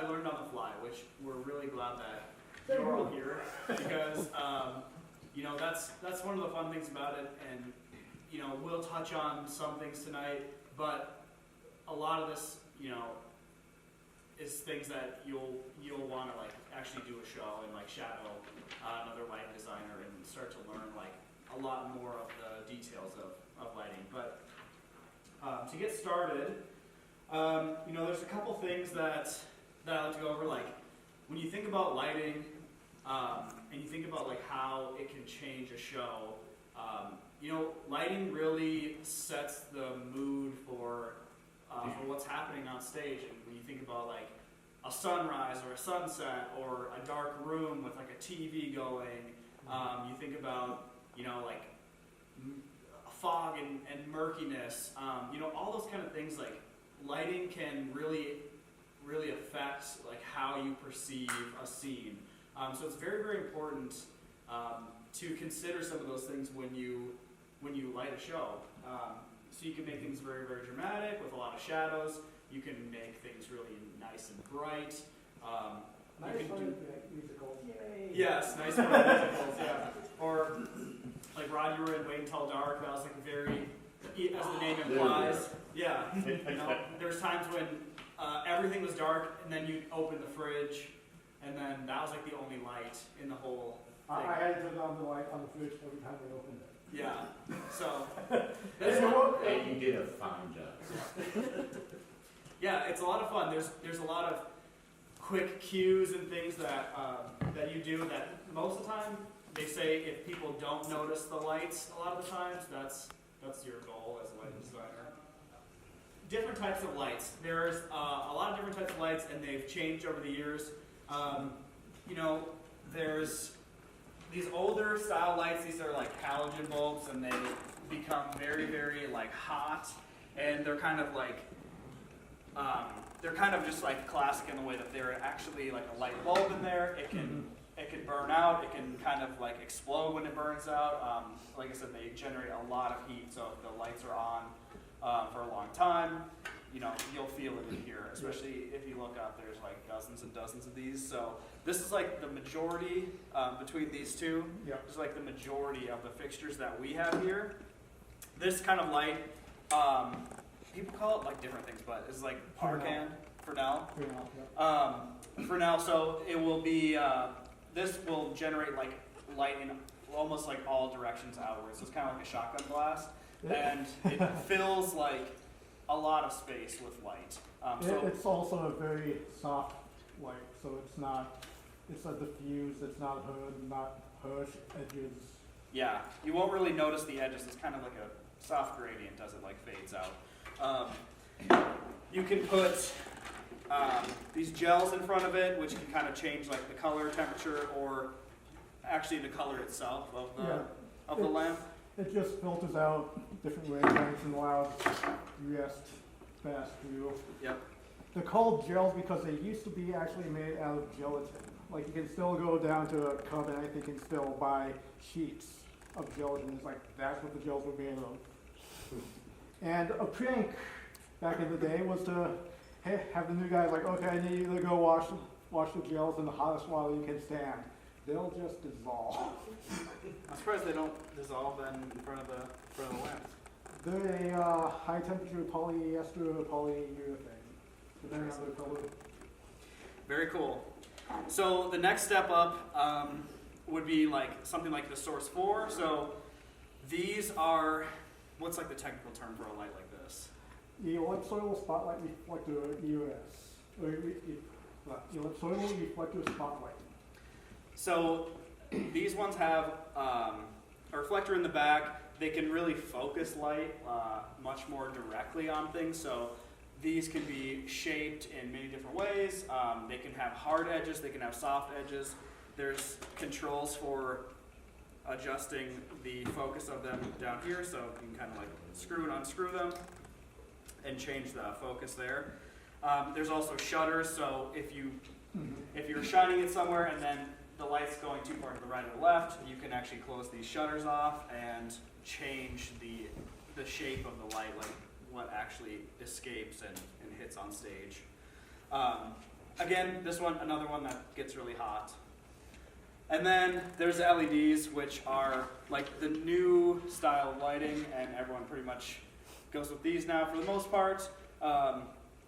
I learned on the fly, which we're really glad that you're all here because you know that's one of the fun things about it, and you know we'll touch on some things tonight, but a lot of this, you know, is things that you'll want to like actually do a show and like shadow another lighting designer and start to learn like a lot more of the details of lighting. But to get started, you know, there's a couple things that I like to go over. Like when you think about lighting and you think about like how it can change a show, you know, lighting really sets the mood for what's happening on stage. And when you think about like a sunrise or a sunset or a dark room with like a TV going, you think about, you know, like fog and murkiness, you know, all those kind of things. Like lighting can really affect like how you perceive a scene. So it's very, very important to consider some of those things when you light a show. So you can make things very, very dramatic with a lot of shadows. You can make things really nice and bright. Nice fun musicals, yay! Yes, nice fun musicals, yeah. Or, like Rod, you were in Wait Until Dark. That was like very, as the name implies. Yeah, you know, there's times when everything was dark, and then you'd open the fridge, and then that was like the only light in the whole thing. I had to turn on the light on the fridge every time we opened it. Yeah, so And you did a fine job. yeah, it's a lot of fun. There's a lot of quick cues and things that that you do that most of the time they say if people don't notice the lights a lot of the times, that's your goal as a lighting designer. Different types of lights. There's a lot of different types of lights, and they've changed over the years. You know, there's these older style lights. These are like halogen bulbs, and they become very, very like hot, and they're kind of like they're kind of just like classic in the way that they're actually like a light bulb in there. It can burn out. It can kind of like explode when it burns out. Like I said, they generate a lot of heat. So if the lights are on for a long time, you know, you'll feel it in here. Especially if you look out, there's like dozens and dozens of these. So this is like the majority between these two. Yep. This is like the majority of the fixtures that we have here. This kind of light, people call it like different things, but it's like Parcan for now. For now, so it will be, this will generate like light in almost like all directions outwards. So it's kind of like a shotgun blast, and it fills like a lot of space with light. It's also a very soft light, so it's a diffuse, it's not hood, not harsh edges. Yeah, you won't really notice the edges. It's kind of like a soft gradient as it like fades out. You can put these gels in front of it, which can kind of change like the color, temperature, or actually the color itself of the lamp. It just filters out different wavelengths and allows fast view. Yep. They're called gels because they used to be actually made out of gelatin. Like you can still go down to a company, I think, and still buy sheets of gelatin. It's like that's what the gels were made of. And a prank back in the day was to have the new guys like, okay, I need you to go wash the gels in the hottest water you can stand. They'll just dissolve. I'm surprised they don't dissolve in front of the lamp. They're a high temperature polyester or polyurethane, depending on the color. Very cool. So the next step up would be like something like the Source 4. So these are, what's like the technical term for a light like this? The ellipsoidal spotlight reflector EOS, or ellipsoidal reflector spotlight. So these ones have a reflector in the back. They can really focus light much more directly on things. So these can be shaped in many different ways. They can have hard edges. They can have soft edges. There's controls for adjusting the focus of them down here. So you can kind of like screw and unscrew them and change the focus there. There's also shutters. So if you're shining it somewhere and then the light's going too far to the right or the left, you can actually close these shutters off and change the shape of the light, like what actually escapes and hits on stage. again, this one, another one that gets really hot. And then there's the LEDs, which are like the new style of lighting, and everyone pretty much goes with these now for the most part.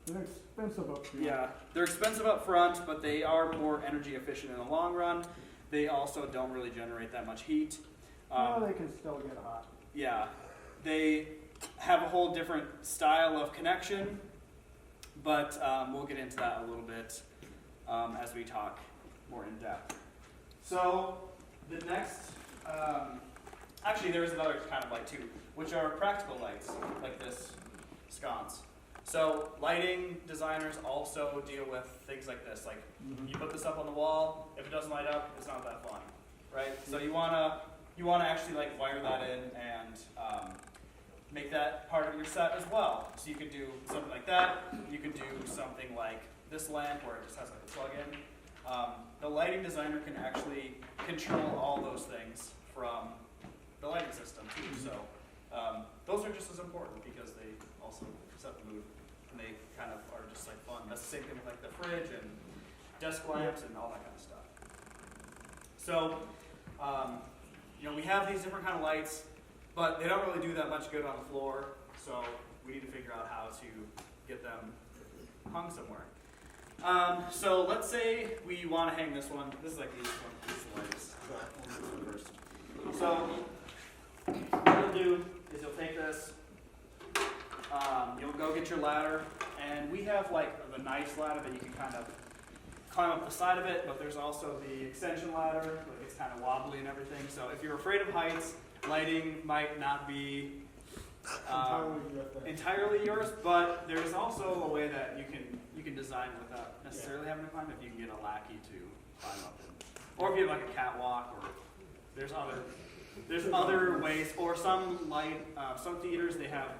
They're expensive up here. Yeah, they're expensive up front, but they are more energy efficient in the long run. They also don't really generate that much heat. Well, they can still get hot. Yeah, they have a whole different style of connection, but we'll get into that a little bit as we talk more in depth. So the next, actually there is another kind of light too, which are practical lights, like this sconce. So lighting designers also deal with things like this, like you put this up on the wall, if it doesn't light up, it's not that fun, right? So you wanna actually like wire that in and make that part of your set as well. So you could do something like that. You could do something like this lamp where it just has like a plug-in. The lighting designer can actually control all those things from the lighting system too. So those are just as important because they also set the mood and they kind of are just like fun. That's the same thing with like the fridge and desk lamps and all that kind of stuff. So you know, we have these different kind of lights, but they don't really do that much good on the floor. So we need to figure out how to get them hung somewhere. So let's say we want to hang this one. This is like the easiest one. This is the lightest. So we'll do this one first. So what you'll do is you'll take this. You'll go get your ladder, and we have like the nice ladder that you can kind of climb up the side of it. But there's also the extension ladder. Like it's kind of wobbly and everything. So if you're afraid of heights, lighting might not be entirely yours, but there's also a way that you can design without necessarily having to climb. If you can get a lackey to climb up, or if you have like a catwalk, or there's other ways. Or some some theaters they have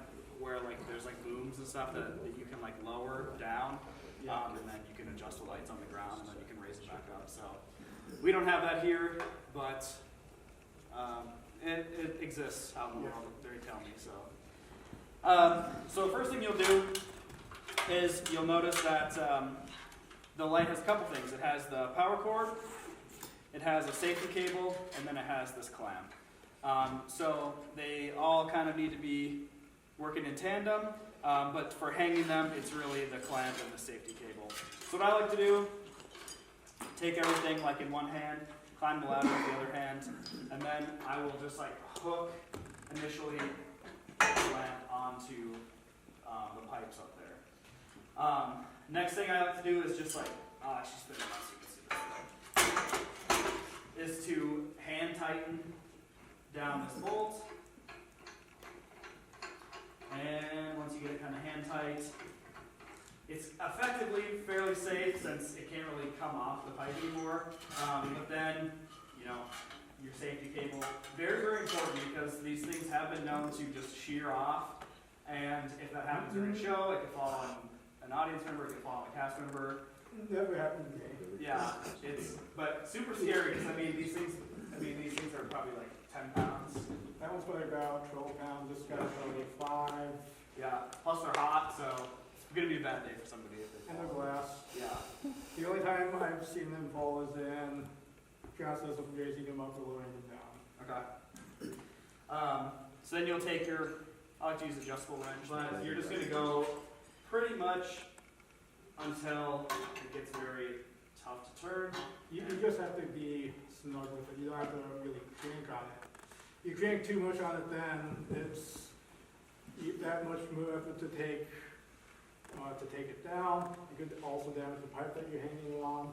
where like there's like booms and stuff that you can like lower down, and then you can adjust the lights on the ground, and then you can raise it back up. So we don't have that here, but it exists out in the world. They tell me so. So the first thing you'll do is you'll notice that the light has a couple things. It has the power cord, it has a safety cable, and then it has this clamp. So they all kind of need to be working in tandem, but for hanging them, it's really the clamp and the safety cable. So what I like to do, take everything like in one hand, climb the ladder with the other hand, and then I will just like hook initially the lamp onto the pipes up there. Next thing I like to do is just like, I'll actually spin it out so you can see this, is to hand tighten down this bolt. And once you get it kind of hand tight, it's effectively fairly safe since it can't really come off the pipe anymore. But then, you know, your safety cable, very, very important because these things have been known to just shear off. And if that happens during a show, it could fall on an audience member, it could fall on a cast member. Never happened to me. Yeah, but super scary because I mean these things are probably like 10 pounds. That one's probably about 12 pounds. This guy's probably 5. Yeah, plus they're hot, so it's gonna be a bad day for somebody if they And fall. they're glass. Yeah. The only time I've seen them fall is in process of raising them up or lowering them down. Okay. So then you'll take I like to use adjustable wrench. You're just gonna go pretty much until it gets very tough to turn. You just have to be snug with it. You don't have to really crank on it. You crank too much on it, then it's that much more effort to take it down. You could also damage the pipe that you're hanging on.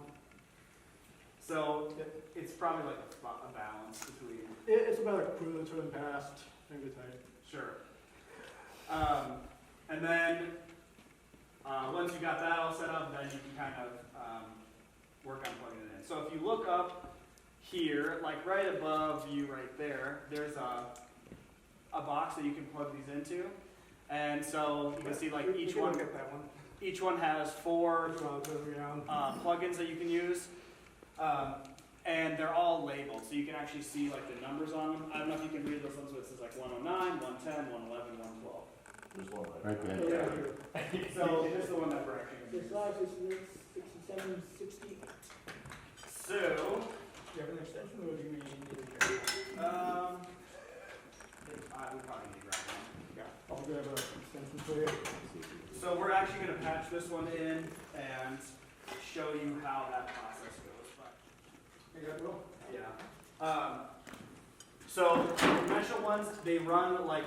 So it's probably like a balance between. It's about a quarter turn past finger tight. Sure. And then once you got that all set up, then you can kind of work on plugging it in. So if you look up here, like right above you right there, there's a box that you can plug these into. And so you can see like each one has 4 plugins that you can use. And they're all labeled, so you can actually see like the numbers on them. I don't know if you can read those ones, but it says like 109, 110, 111, 112. There's one Oh, yeah, here. So this is the one that we're actually going to Six use. five, 67, 60. So, Do you have an extension or do you need a carry? we probably need to grab one. Yeah, I'll grab an extension for you. So we're actually going to patch this one in and show you how that process goes. But You got Will? yeah. So the conventional ones, they run like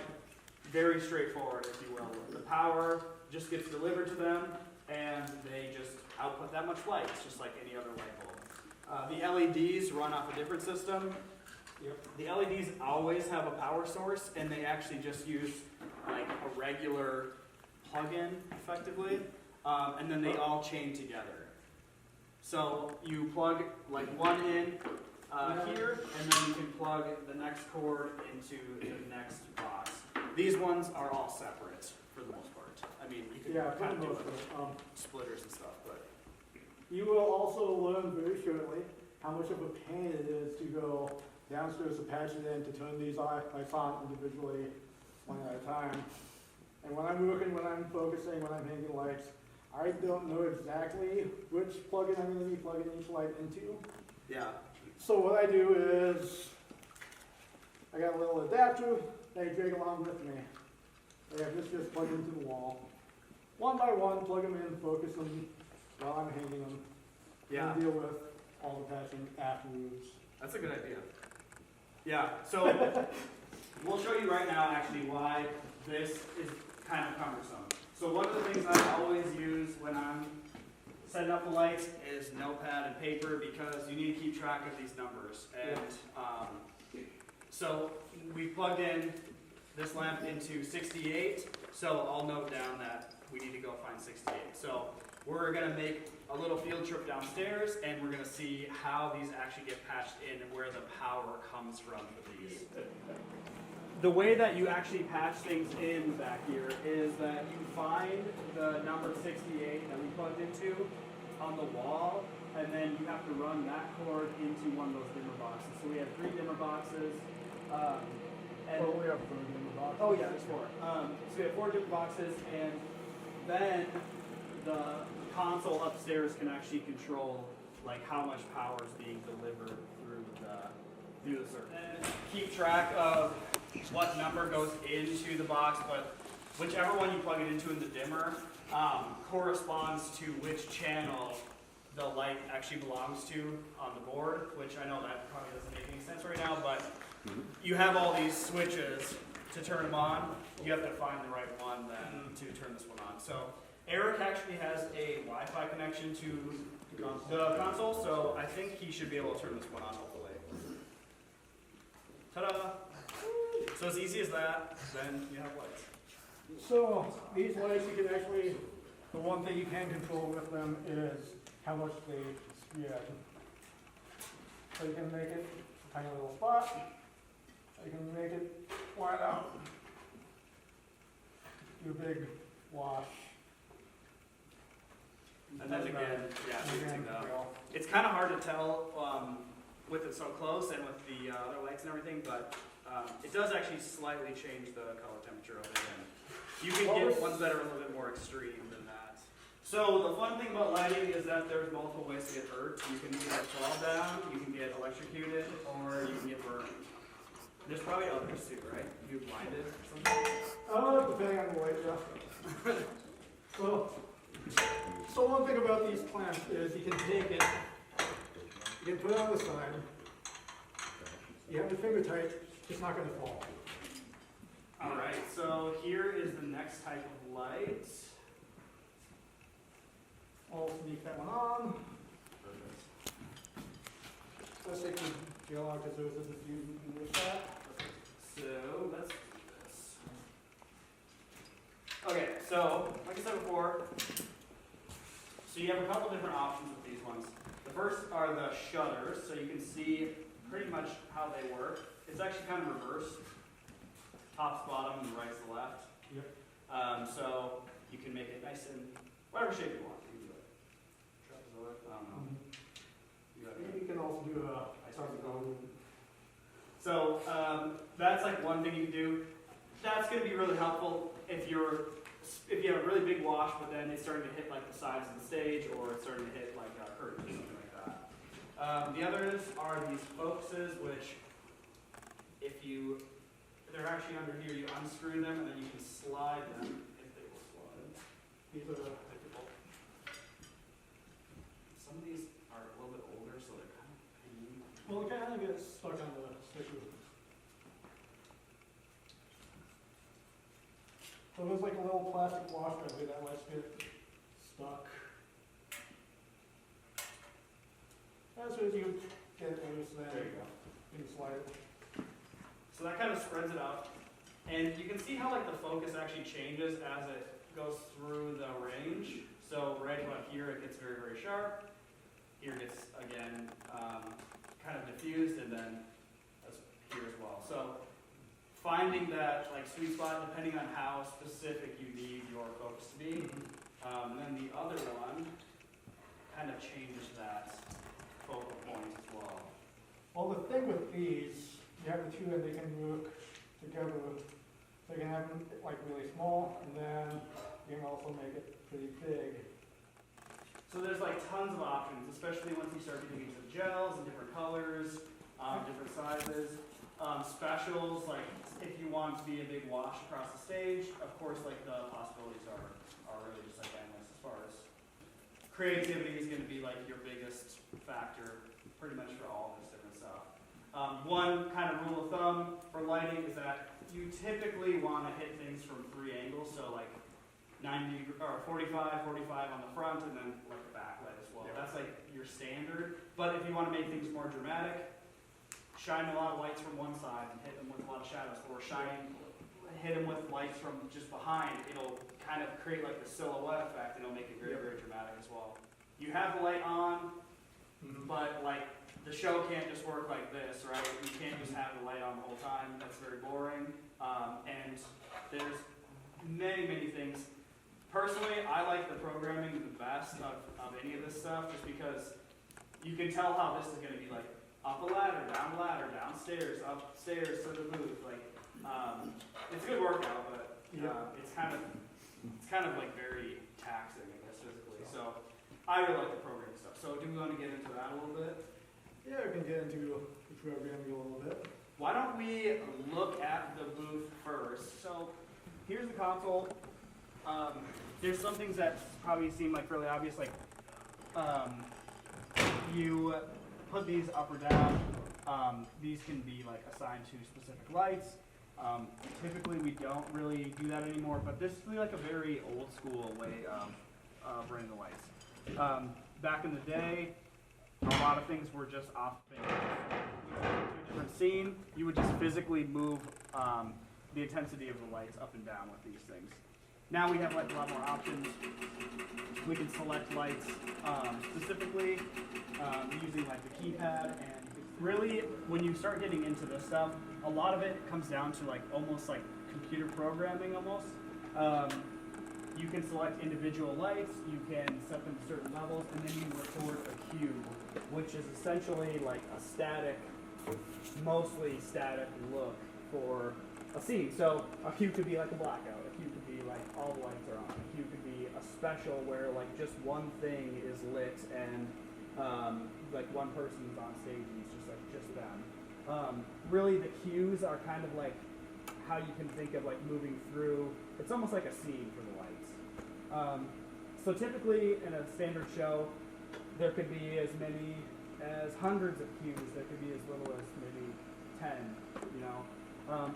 very straightforward, if you will. The power just gets delivered to them, and they just output that much light. It's just like any other light bulb. The LEDs run off a different system. Yep. The LEDs always have a power source, and they actually just use like a regular plug-in, effectively, and then they all chain together. So you plug like one in here, and then you can plug the next cord into the next box. These ones are all separate for the most part. I mean, you can Yeah, for kind the of most do part. splitters and stuff, but You will also learn very shortly how much of a pain it is to go downstairs to patch it in, to turn these lights on individually, one at a time. And when I'm working, when I'm focusing, when I'm hanging lights, I don't know exactly which plug-in I'm going to be plugging each light into. yeah. So what I do is, I got a little adapter that I drag along with me. I have this just plugged into the wall. One by one, plug them in, focus them while I'm hanging them. Yeah. And deal with all the patching afterwards. That's a good idea. Yeah, so we'll show you right now actually why this is kind of cumbersome. So one of the things I always use when I'm setting up the lights is notepad and paper, because you need to keep track of these numbers. And so we plugged in this lamp into 68, so I'll note down that we need to go find 68. So we're going to make a little field trip downstairs, and we're going to see how these actually get patched in and where the power comes from for these. The way that you actually patch things in back here is that you find the number 68 that we plugged into on the wall, and then you have to run that cord into one of those dimmer boxes. So we have 3 dimmer boxes. And We have 4 in the box. oh yeah, there's 4. So we have 4 different boxes, and then the console upstairs can actually control like how much power is being delivered through the circuit. And keep track of what number goes into the box, but whichever one you plug it into in the dimmer corresponds to which channel the light actually belongs to on the board, which I know that probably doesn't make any sense right now, but you have all these switches to turn them on. You have to find the right one then to turn this one on. So Eric actually has a Wi-Fi connection to the console, so I think he should be able to turn this one on, hopefully. Ta-da! So as easy as that, then you have lights. So these lights, you can actually, the one thing you can control with them is how much they spread. So you can make it a tiny little spot. You can make it wide out. Do a big wash. And then again, yeah, And again, shooting the- well, it's kind of hard to tell with it so close and with the other lights and everything, but it does actually slightly change the color temperature of it. And you can get ones that are a little bit more extreme than that. So the fun thing about lighting is that there's multiple ways to get hurt. You can either fall down, you can get electrocuted, or you can get burned. There's probably others too, right? You blinded or something? depending on the light, yeah. So one thing about these clamps is you can take it, you can put it on the side. You have your finger tight, it's not going to fall. All right, so here is the next type of light. I'll sneak that one on. Let's take the gel out because there's a few with that. So let's do this. Okay, so like I said before, so you have a couple different options with these ones. The first are the shutters, so you can see pretty much how they work. It's actually kind of reversed. Top's bottom and the right's the left. Yep. So you can make it nice and whatever shape you want. You can do it. Trapezoid, I don't know. You have it. You can also do a So that's like one thing you can do. that's going to be really helpful if you have a really big wash, but then it's starting to hit like the sides of the stage, or it's starting to hit like curtains or something like that. The others are these focuses, which they're actually under here, you unscrew them and then you can slide them if they will slide. These are difficult. Some of these are a little bit older, so they're kind of pain. Well, it kind of gets stuck on the sticker. So there's like a little plastic wash right here that lets get stuck. As soon as you get it loose, then There you go. you can slide it. So that kind of spreads it out. And you can see how like the focus actually changes as it goes through the range. So right about here it gets very, very sharp. Here it gets, again, kind of diffused, and then here as well. So finding that like sweet spot depending on how specific you need your focus to be. And then the other one kind of changes that focal point as well. Well, the thing with these, you have the two and they can work together. So you can have them like really small, and then you can also make it pretty big. So there's like tons of options, especially once you start getting into the gels and different colors, different sizes. Specials, like if you want to be a big wash across the stage, of course, like the possibilities are really just like endless as far as creativity is going to be like your biggest factor pretty much for all this different stuff. One kind of rule of thumb for lighting is that you typically want to hit things from 3 angles, so like 90 or 45 on the front, and then like a backlight as well. That's like your standard. But if you want to make things more dramatic, shine a lot of lights from one side and hit them with a lot of shadows, or hit them with lights from just behind. It'll kind of create like the silhouette effect, and it'll make it very, very dramatic as well. You have the light on, but like the show can't just work like this, right? You can't just have the light on the whole time. That's very boring. And there's many, many things. Personally, I like the programming the best of any of this stuff, just because you can tell how this is going to be like up a ladder, downstairs, upstairs to the booth. Like, it's a good workout, but it's kind of like very taxing, I guess, physically. So I really like the programming stuff. So do we want to get into that a little bit? Yeah, we can get into the programming a little bit. Why don't we look at the booth first? So here's the console. There's some things that probably seem like fairly obvious, like you put these up or down. These can be like assigned to specific lights. Typically we don't really do that anymore, but this is like a very old school way of running the lights. Back in the day, a lot of things were just off base. To a different scene, you would just physically move the intensity of the lights up and down with these things. Now we have like a lot more options. We can select lights specifically using like the keypad, and really when you start getting into this stuff, a lot of it comes down to like almost like computer programming almost. You can select individual lights, you can set them to certain levels, and then you record a cue, which is essentially like a static, mostly static look for a scene. So a cue could be like a blackout, a cue could be like all the lights are on, a cue could be a special where like just one thing is lit and like one person's on stage and it's just them. Really the cues are kind of like how you can think of like moving through, it's almost like a scene for the lights. So typically in a standard show, there could be as many as hundreds of cues, there could be as little as maybe 10, you know.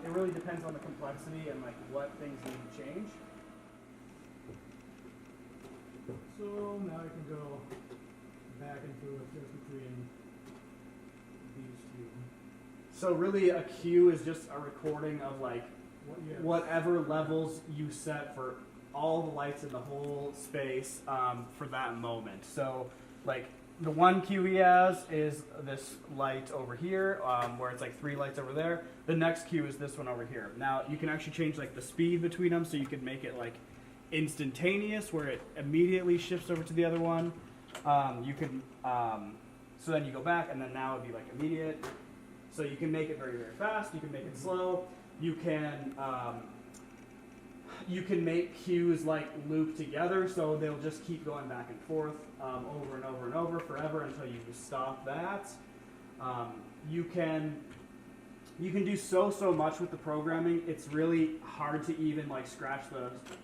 It really depends on the complexity and like what things need to change. So now you can go back and forth just between these two. So really a cue is just a recording of like Yes. whatever levels you set for all the lights in the whole space for that moment. So like the one cue he has is this light over here where it's like 3 lights over there. The next cue is this one over here. Now you can actually change like the speed between them, so you can make it like instantaneous where it immediately shifts over to the other one. You can so then you go back and then now it'd be like immediate. So you can make it very, very fast, you can make it slow. You can you can make cues like loop together, so they'll just keep going back and forth over and over and over forever until you stop that. You can do so much with the programming. It's really hard to even like scratch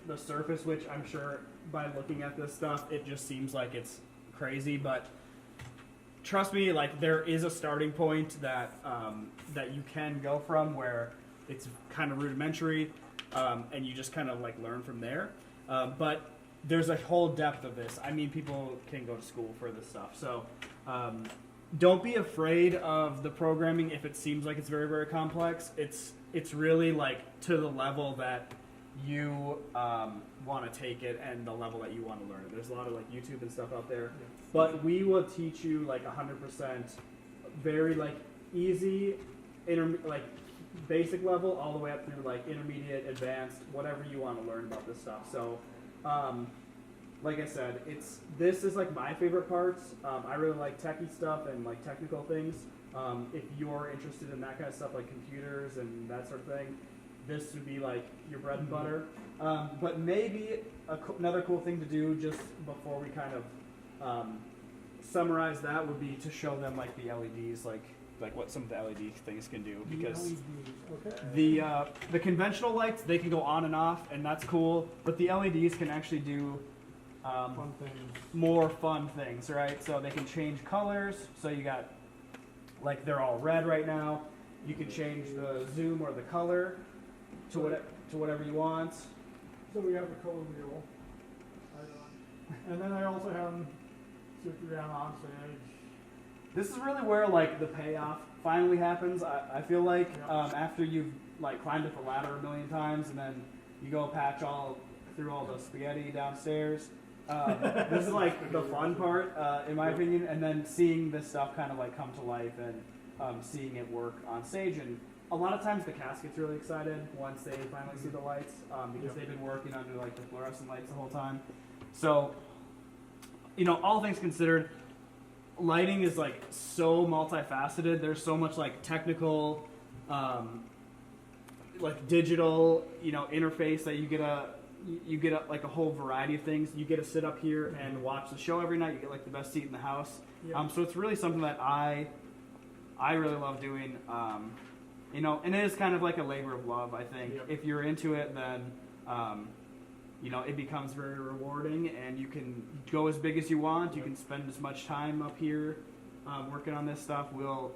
the surface, which I'm sure by looking at this stuff, it just seems like it's crazy. But trust me, like there is a starting point that that you can go from where it's kind of rudimentary, and you just kind of like learn from there. But there's a whole depth of this. I mean, people can go to school for this stuff. So don't be afraid of the programming if it seems like it's very, very complex. It's really like to the level that you want to take it and the level that you want to learn it. There's a lot of like YouTube and stuff out there. But we will teach you like 100% very like easy, like basic level all the way up through like intermediate, advanced, whatever you want to learn about this stuff. So, like I said, this is like my favorite parts. I really like techie stuff and like technical things. If you're interested in that kind of stuff like computers and that sort of thing, this would be like your bread and butter. But maybe another cool thing to do just before we kind of summarize that would be to show them like the LEDs, like what some of the LED things can do, because the conventional lights, they can go on and off, and that's cool, but the LEDs can actually do Fun things. more fun things, right? So they can change colors. So you got like they're all red right now. You can change the zoom or the color to whatever you want. So we have the color wheel. And then I also have Superman on stage. This is really where like the payoff finally happens. I feel like after you've like climbed up the ladder a million times and then you go patch all through all the spaghetti downstairs. This is like the fun part, in my opinion, and then seeing this stuff kind of like come to life and seeing it work on stage. And a lot of times the cast gets really excited once they finally see the lights, because they've been working under like the fluorescent lights the whole time. So, all things considered, lighting is like so multifaceted. There's so much like technical, like digital, interface that you get like a whole variety of things. You get to sit up here and watch the show every night. You get like the best seat in the house. So it's really something that I really love doing. And it is kind of like a labor of love, I think. If you're into it, then it becomes very rewarding, and you can go as big as you want. You can spend as much time up here working on this stuff. We'll,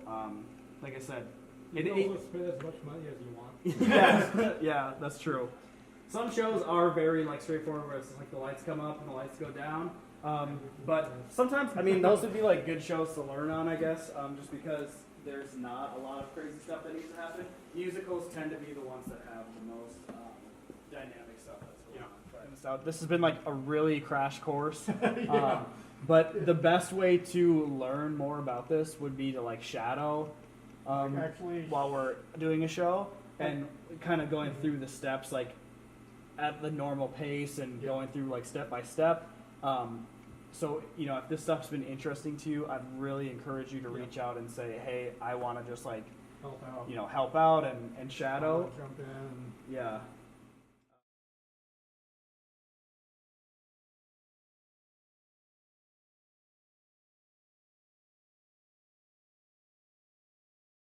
like I said, You can also spend as much money as you want. yeah, that's true. Some shows are very like straightforward, where it's just, like the lights come up and the lights go down. But sometimes, those would be like good shows to learn on, I guess, just because there's not a lot of crazy stuff that needs to happen. Musicals tend to be the ones that have the most dynamic stuff that's going on. This has been like a really crash course. But the best way to learn more about this would be to like shadow while we're doing a show and kind of going through the steps like at the normal pace and going through like step by step. So, if this stuff's been interesting to you, I'd really encourage you to reach out and say, hey, I want to just like, Help out. help out and shadow. Jump in. Yeah.